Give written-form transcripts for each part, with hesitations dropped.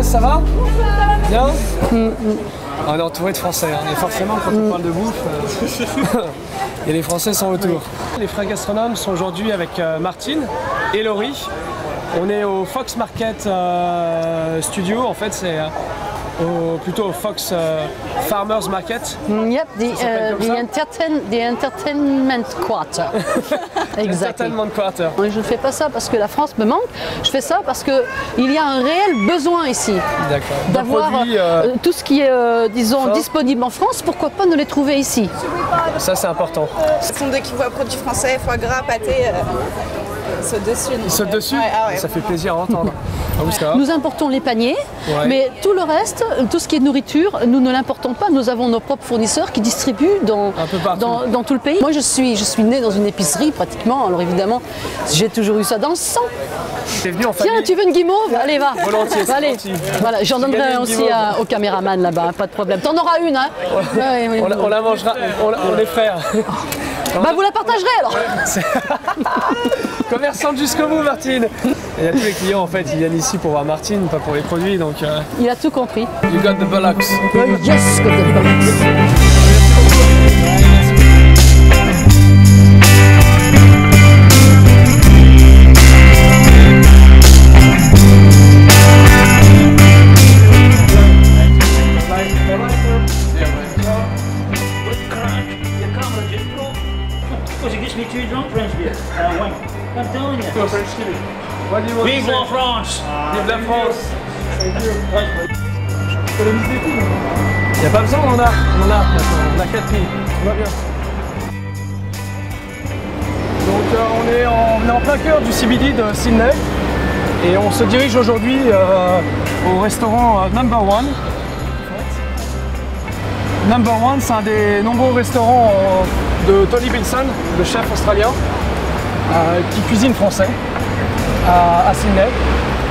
Ça va? Bien? On est entouré de Français, hein. Et forcément quand on parle de bouffe, et les Français sont autour. Les frères gastronomes sont aujourd'hui avec Martine et Laurie. On est au Fox Market Studio, en fait c'est plutôt au Fox Farmers Market. Yep, the entertainment quarter. Exactly. Entertainment quarter. Je ne fais pas ça parce que la France me manque, je fais ça parce qu'il y a un réel besoin ici d'avoir tout ce qui est, disons, disponible en France, pourquoi pas ne les trouver ici. Ça c'est important. Ce sont dès qu'ils voient produits français, foie gras, pâté, ils sautent dessus. Ils sautent dessus? Ouais. Ça fait plaisir à entendre. Ah oui, ça va. Nous importons les paniers, mais tout le reste, tout ce qui est nourriture, nous ne l'importons pas. Nous avons nos propres fournisseurs qui distribuent dans tout le pays. Moi, je suis née dans une épicerie pratiquement, alors évidemment, j'ai toujours eu ça dans le sang. Venu en famille. Tiens, tu veux une guimauve? Allez, va. Volontiers, c'est allez. gentil. Voilà, j'en donnerai aussi au caméraman là-bas, pas de problème. T'en auras une, hein? On la mangera, on est frères. Bah, vous la partagerez alors. Commerçante jusqu'au bout, Martine. Il y a tous les clients en fait, ils viennent ici pour voir Martine, pas pour les produits, donc. Il a tout compris. You got the bollocks. Yes, got the bollocks. Because it gets me too drunk, French beer. Wine. I'm telling you. French chili. What do you want Vive to say? la France! Vive la France. Thank you. Il n'y a pas besoin, on en a maintenant, on a 4000, tout va bien. Donc on est en plein cœur du CBD de Sydney et on se dirige aujourd'hui au restaurant Number One. Number One, c'est un des nombreux restaurants de Tony Bilson, le chef australien, qui cuisine français à Sydney.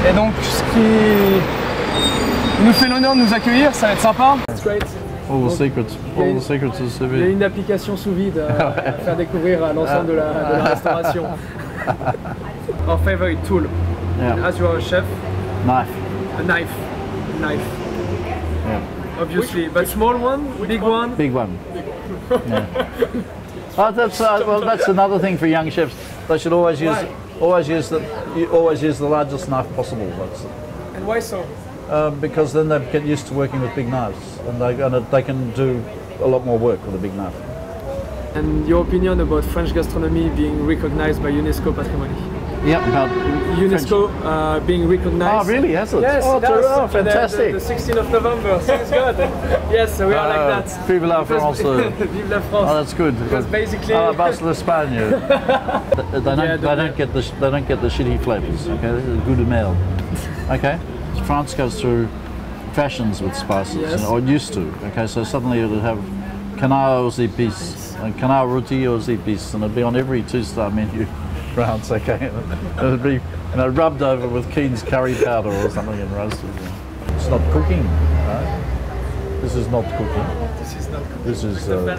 Et donc, ce qui nous fait l'honneur de nous accueillir, ça va être sympa. All the secrets of Il y a Sylvie. une application sous vide à faire découvrir à l'ensemble de la restauration. Our favorite tool, Yeah. as you are a chef, Knife. a knife. Yeah. Obviously, but small one, big one. Big one. Yeah. Oh, that's another thing for young chefs. They should always use the largest knife possible. And why so? Because then they get used to working with big knives, and they can do a lot more work with a big knife. And your opinion about French gastronomy being recognized by UNESCO Patrimony? Yeah, about UNESCO being recognized. Oh, really? Has it? Yes, oh, it does. oh, fantastic. The 16th of November, so it's good. Yes, so we are like that. Vive la France. Vive la France. Oh, that's good. Because basically, Bas l'Espagne. They don't get the shitty flavors. Okay, this is good meal. Okay, France goes through fashions with spices, or used to. Okay, so suddenly it would have canard aux épices, canard rôti aux épices, and it'd be on every two-star menu. France, okay. It'd be rubbed over with Keen's curry powder or something and roasted. It's not cooking, right? This is not cooking. This is not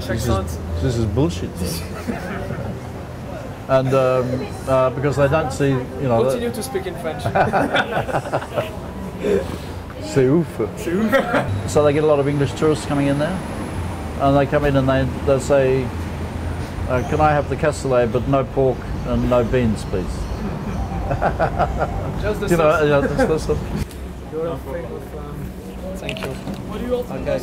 cooking. This is bullshit. And because they don't see, you know. Continue to speak in French. C'est ouf. So they get a lot of English tourists coming in there, and they come in and they say, can I have the cassoulet but no pork and no beans, please? Just the that's the Thank you. What do you also okay.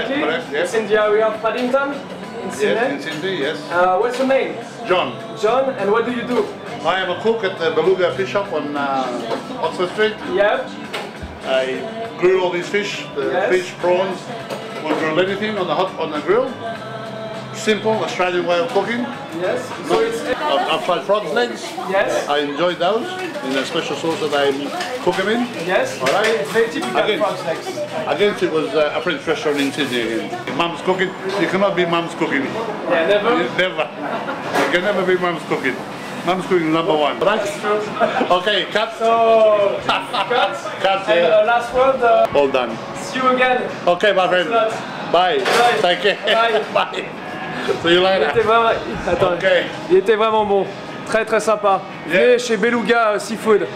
Exactly. Correct, yes. In India we have Paddington in Sydney. Yes, in Sydney, yes. What's your name? John. John, and what do you do? I am a cook at the Beluga Fish Shop on Oxford Street. Yep. I grill all these fish, fish, prawns. We'll grill anything on the grill. Simple Australian way of cooking. Yes. So it's I've fried frogs legs. yes. I enjoy those in a special sauce that I cook them in. Yes. All right. It's very typical Again. frog legs. Against it was a French restaurant in Sydney again. Mum's cooking. You cannot be mum's cooking. Yeah, never. Never. You can never be mum's cooking. Mum's cooking number one. Right? Okay, cut. So cut. Cut. And Yeah. last word. All done. See you again. Okay, my friend. Bye. Bye. Take care. Bye. Bye. See you Il later. était vraiment... Attends. Okay. Il était vraiment bon. Très très sympa. Venez chez Beluga Seafood.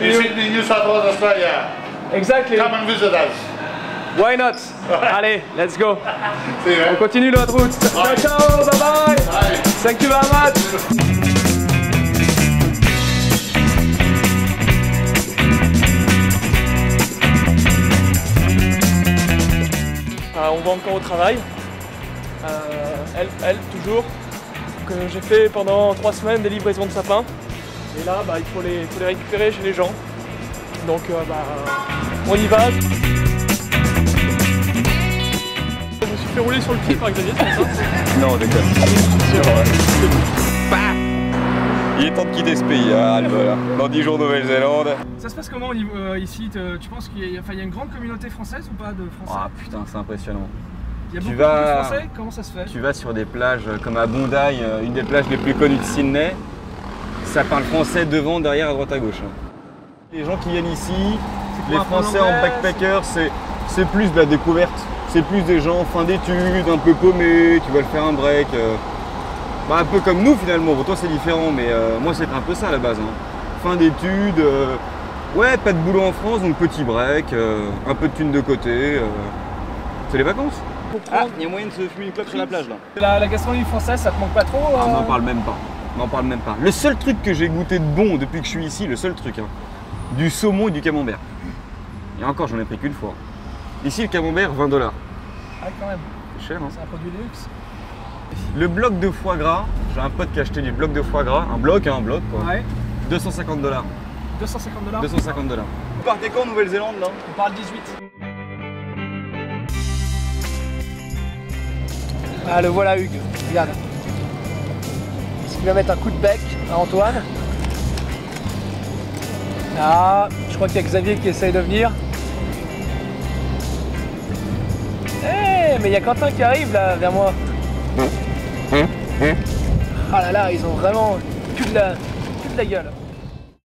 In Sydney, New South Wales, Australia. Exactly. Come and visit us. Why not? Allez, let's go. See you. On continue notre route. Ciao, ciao, bye bye. Bye. Thank you very much. On va encore au travail. Elle toujours. Que j'ai fait pendant 3 semaines des livraisons de sapins. Et là, il faut les récupérer chez les gens. Donc, on y va. Je me suis fait rouler sur le pied par Xavier, c'est ça? Non, déconne. Il est temps de quitter ce pays, hein, voilà. Dans 10 jours Nouvelle-Zélande. Ça se passe comment au niveau, ici? Tu penses qu'il y a une grande communauté française ou pas de Français? Ah putain, c'est impressionnant. Il y a beaucoup de Français? Comment ça se fait? Tu vas sur des plages comme à Bondi, une des plages les plus connues de Sydney. Ça parle français devant, derrière, à droite, à gauche. Les gens qui viennent ici, les Français en backpacker, c'est plus de la découverte. C'est plus des gens en fin d'études, un peu paumés, qui veulent faire un break. Un peu comme nous finalement, bon, toi c'est différent, mais moi c'était un peu ça à la base. Hein. Fin d'études, ouais, pas de boulot en France, donc petit break, un peu de thunes de côté. C'est les vacances. Ah, il y a moyen de se fumer une clope sur la plage là. La gastronomie française, ça te manque pas trop? Ah, on n'en parle même pas. On n'en parle même pas. Le seul truc que j'ai goûté de bon depuis que je suis ici, le seul truc, hein, du saumon et du camembert. Et encore, j'en ai pris qu'une fois. Ici, le camembert, 20 $. Ah, quand même. C'est cher, hein. C'est un produit de luxe. Le bloc de foie gras, j'ai un pote qui a acheté du bloc de foie gras, un bloc quoi. Ouais. 250 $. 250 $? 250 $. Vous partez quand en Nouvelle-Zélande là? On parle 18. Ah, le voilà Hugues, regarde. Est-ce qu'il va mettre un coup de bec à Antoine? Ah, je crois qu'il y a Xavier qui essaye de venir. Eh, mais il y a Quentin qui arrive là, vers moi. Ah là là, ils ont vraiment que de la gueule.